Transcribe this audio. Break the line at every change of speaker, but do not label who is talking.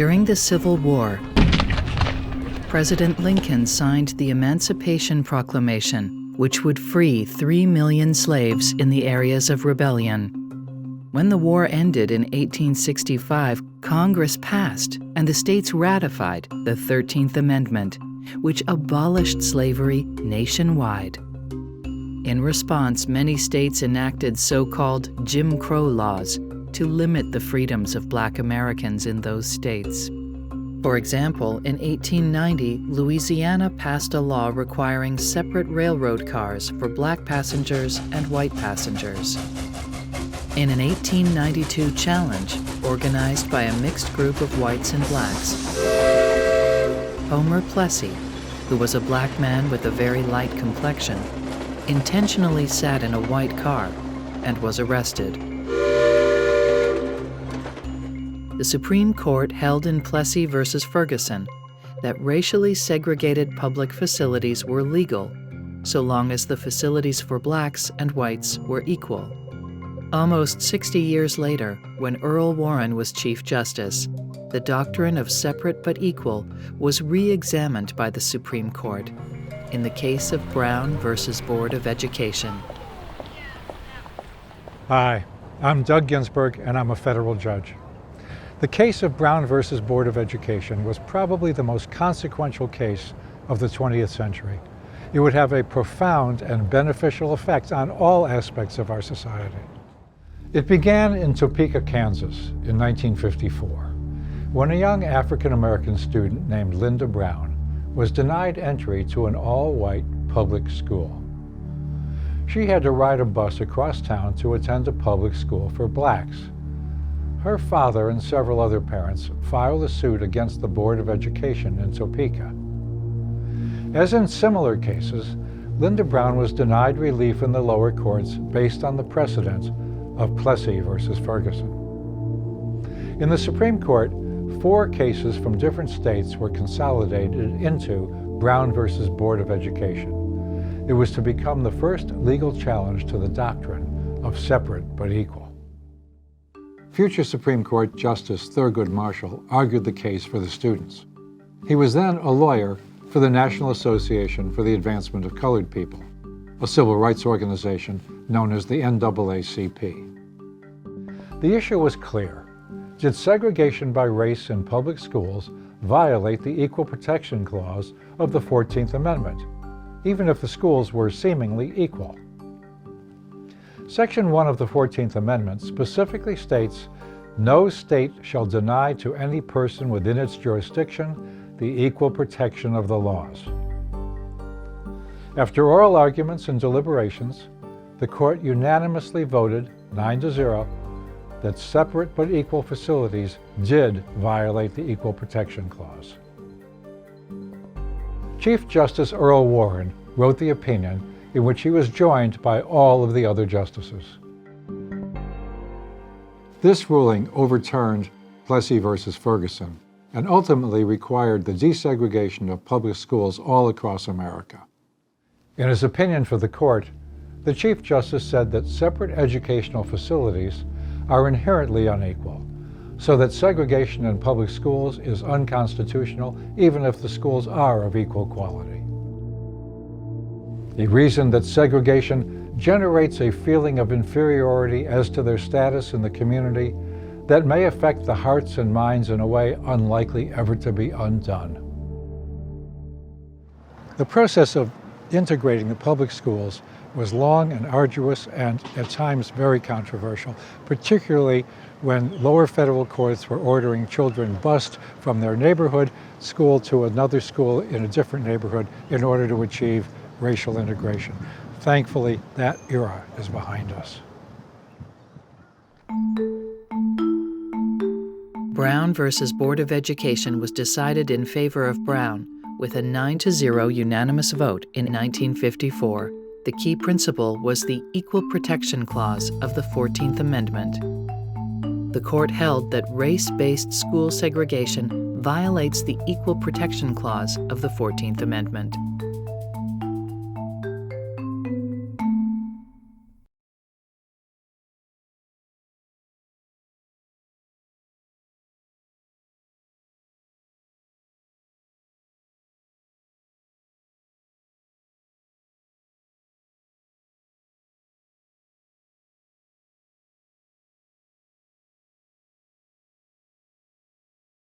During the Civil War, President Lincoln signed the Emancipation Proclamation, which would free 3 million slaves in the areas of rebellion. When the war ended in 1865, Congress passed and the states ratified the 13th Amendment, which abolished slavery nationwide. In response, many states enacted so-called Jim Crow laws to limit the freedoms of Black Americans in those states. For example, in 1890, Louisiana passed a law requiring separate railroad cars for Black passengers and white passengers. In an 1892 challenge organized by a mixed group of whites and blacks, Homer Plessy, who was a black man with a very light complexion, intentionally sat in a white car and was arrested. The Supreme Court held in Plessy v. Ferguson that racially segregated public facilities were legal so long as the facilities for blacks and whites were equal. Almost 60 years later, when Earl Warren was Chief Justice, the doctrine of separate but equal was re-examined by the Supreme Court in the case of Brown v. Board of Education.
Hi, I'm Doug Ginsburg, and I'm a federal judge. The case of Brown v. Board of Education was probably the most consequential case of the 20th century. It would have a profound and beneficial effect on all aspects of our society. It began in Topeka, Kansas in 1954, when a young African-American student named Linda Brown was denied entry to an all-white public school. She had to ride a bus across town to attend a public school for blacks. Her father and several other parents filed a suit against the Board of Education in Topeka. As in similar cases, Linda Brown was denied relief in the lower courts based on the precedent of Plessy v. Ferguson. In the Supreme Court, 4 cases from different states were consolidated into Brown v. Board of Education. It was to become the first legal challenge to the doctrine of separate but equal. Future Supreme Court Justice Thurgood Marshall argued the case for the students. He was then a lawyer for the National Association for the Advancement of Colored People, a civil rights organization known as the NAACP. The issue was clear. Did segregation by race in public schools violate the Equal Protection Clause of the 14th Amendment, even if the schools were seemingly equal? Section 1 of the 14th Amendment specifically states, "No state shall deny to any person within its jurisdiction the equal protection of the laws." After oral arguments and deliberations, the court unanimously voted 9-0 that separate but equal facilities did violate the Equal Protection Clause. Chief Justice Earl Warren wrote the opinion in which he was joined by all of the other justices. This ruling overturned Plessy v. Ferguson and ultimately required the desegregation of public schools all across America. In his opinion for the court, the Chief Justice said that separate educational facilities are inherently unequal, so that segregation in public schools is unconstitutional even if the schools are of equal quality. He reasoned that segregation generates a feeling of inferiority as to their status in the community that may affect the hearts and minds in a way unlikely ever to be undone. The process of integrating the public schools was long and arduous and at times very controversial, particularly when lower federal courts were ordering children bused from their neighborhood school to another school in a different neighborhood in order to achieve racial integration. Thankfully, that era is behind us.
Brown v. Board of Education was decided in favor of Brown with a 9-0 unanimous vote in 1954. The key principle was the Equal Protection Clause of the 14th Amendment. The court held that race-based school segregation violates the Equal Protection Clause of the 14th Amendment.